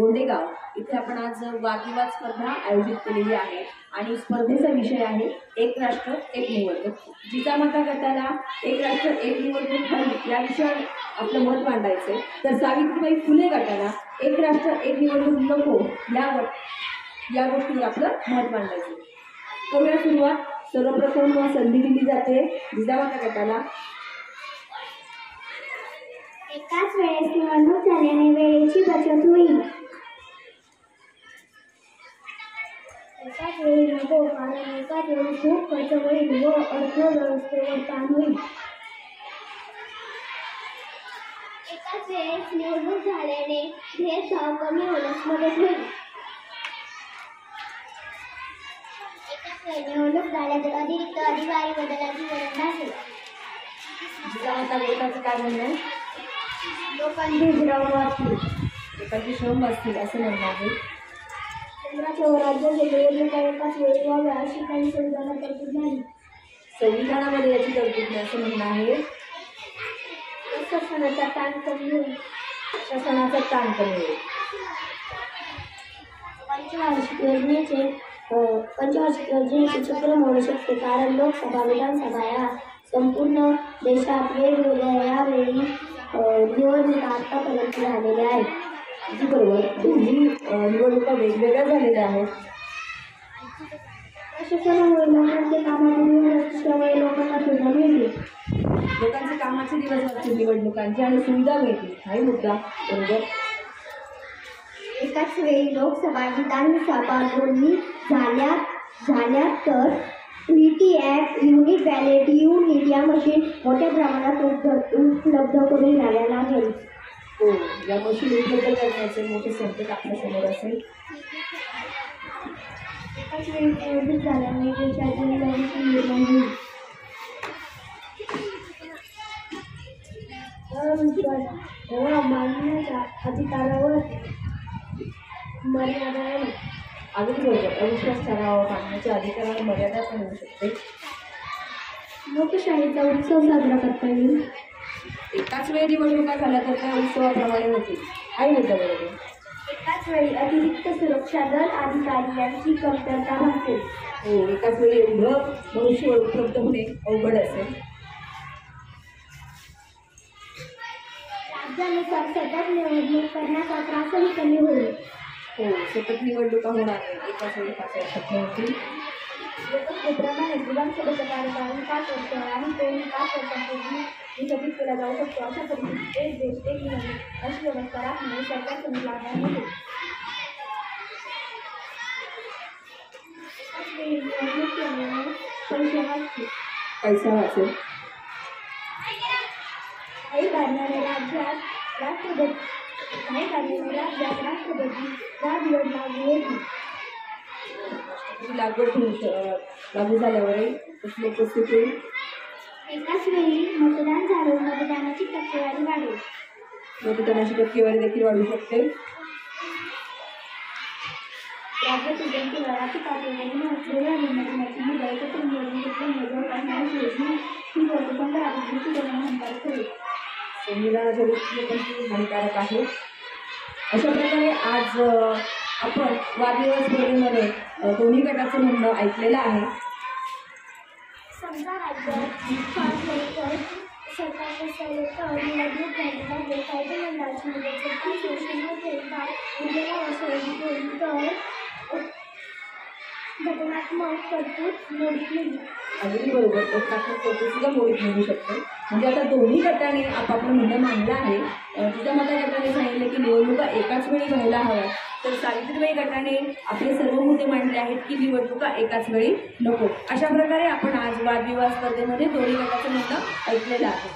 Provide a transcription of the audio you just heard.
गोंडेगाव इथे आपण आज वादविवाद स्पर्धा आयोजित केलेली आहे आणि स्पर्धेचा विषय आहे एक राष्ट्र एक निवडणूक। जिजामाता गटाला एक राष्ट्र एक निवडणूक हवी या विषयावर आपलं मत मांडायचे, तर सावित्रीबाई फुले गटाला एक राष्ट्र एक निवडणूक नको या गोष्टीवर आपलं मत मांडायचं। करूया सुरुवात। सर्वप्रथम संधी दिली जाते जिजामाता गटाला। एकाच वेळेस निवडणूक झाल्याने वेळेची बचत होईल। एकाच वेळी नको, कारण एकाच वेळी खूप खर्च होईल व अर्थव्यवस्थेवर ताण होईल। एकाच वेळेस निवडणूक झाल्याने भेदभाव कमी होण्यास मदत होईल। एकाच वेळी निवडणूक झाल्याने अतिरिक्त अधिकारी बदलाची गरज नाही। जिजामाता गटाचं काय म्हणणं आहे? लोकांची श्रम वाचतील, लोकांची श्रम वाचतील असं म्हणणं आहे। केंद्राच्या व राज्याच्या निवडणुका एकाच वेळी व्हाव्या अशी काही संविधानात तरतूद नाही। संविधानामध्ये याची तरतूद नाही असं म्हणणं आहे। प्रशासनाचा ताण कमी होईल। प्रशासनाचा ताण कमी होईल। पंचवार्षिक योजनेचे चक्र मोडू शकते, कारण लोकसभा विधानसभा या संपूर्ण देशात वेगवेगळ्या यावेळी निवडणुका आतापर्यंत झालेल्या आहेत। अगदी बरोबर, दोन्ही निवडणुका वेगवेगळ्या झालेल्या आहेत। प्रशासनामुळे लोकांचे कामामुळे लोकांना सुविधा मिळते। लोकांचे कामाचे दिवस वाचतील निवडणुकांचे आणि सुविधा मिळतील, हाही मुद्दा बरोबर। एकाच वेळी लोकसभा विधानसभा दोन्ही झाल्या तर VVPAT, unit ballot, EVM machine मोठ्या प्रमाणात उपलब्ध करून द्याव्या लागेल। हो, या मशीन उपलब्ध करण्याचे मोठे संकट आपल्यासमोर असेल। एकाच वेळी निवडणूक झाल्याने देशाची निर्माण होईल। मानण्याच्या अधिकारावर मर्यादा आहे। अगदी बरोबर, अविश्वास ठराव मांडण्याच्या अधिकारावर मर्यादा पण होऊ शकते। लोकशाहीचा उत्सव साजरा करता येईल। एकाच वेळी निवडणुका झाल्या तर त्या उत्सवाप्रमाणे होतील, हाही मुद्दा बरोबर। एकाच वेळी अतिरिक्त सुरक्षा दल अधिकारी यांची कमतरता भासेल। हो, एकाच वेळी एवढं मनुष्यबळ उपलब्ध होणे अवघड असेल। राज्यानुसार सतत निवडणूक करण्याचा त्रासही कमी होईल। हो, सतत निवडणुका होणार नाही, एकाच वेळी 5 वर्षात होतील। लोकसभेप्रमाणे विधानसभेचा कार्यकाळ 5 वर्ष आणि तो 5 वर्षांपूर्वी विकसित केला जाऊ शकतो। अशा परिस्थितीत एक देश एक निवडणूक अशी व्यवस्था राखणे सरकार समोर लागणार नाही। निवडणूक केल्याने पैसे वाचतील। पैसा वाचेल। काही कारणाने राज्यात राष्ट्रपती राजवट लागू होती। लागू झाल्यावरही प्रश्न उपस्थित होईल। एकाच वेळी मतदान झाल्यावर मतदानाची टक्केवारी वाढेल। मतदानाची टक्केवारी देखील वाढू शकते। राज्यातील जनतेला रात्री पातळीवर असलेल्या मतदानाची मुदत एकत्र निवडणूक ही वर्ष 15 हानिकारक होईल। संविधानाच्या दृष्टीने पण ती हानिकारक आहे। अशा प्रकारे आज आपण वादविवाद स्पर्धेमध्ये दोन्ही गटाचं म्हणणं ऐकलेलं आहे। समजा राज्यात सरकारने सर्वत्र निवडणूक झाली आहे, कायदेमंडळाची मुदत 36 वर्षांमध्ये उद्याला वसवली तर घटनात्मक तरतूद मोडीत निघेल। अगदी बरोबर, घटनात्मक तरतूद सुद्धा मोडीत निघू शकते। म्हणजे आता दोन्ही गटाने आपापलं म्हणणं मांडलं आहे। जिजामाता गटाने सांगितले की निवडणुका एकाच वेळी व्हायला हव्या, तर सावित्रीबाई गटाने आपले सर्व मुद्दे मांडले आहेत की निवडणुका एकाच वेळी नको। अशा प्रकारे आपण आज वादविवाद स्पर्धेमध्ये दोन्ही गटाचं म्हणणं ऐकलेलं आहे।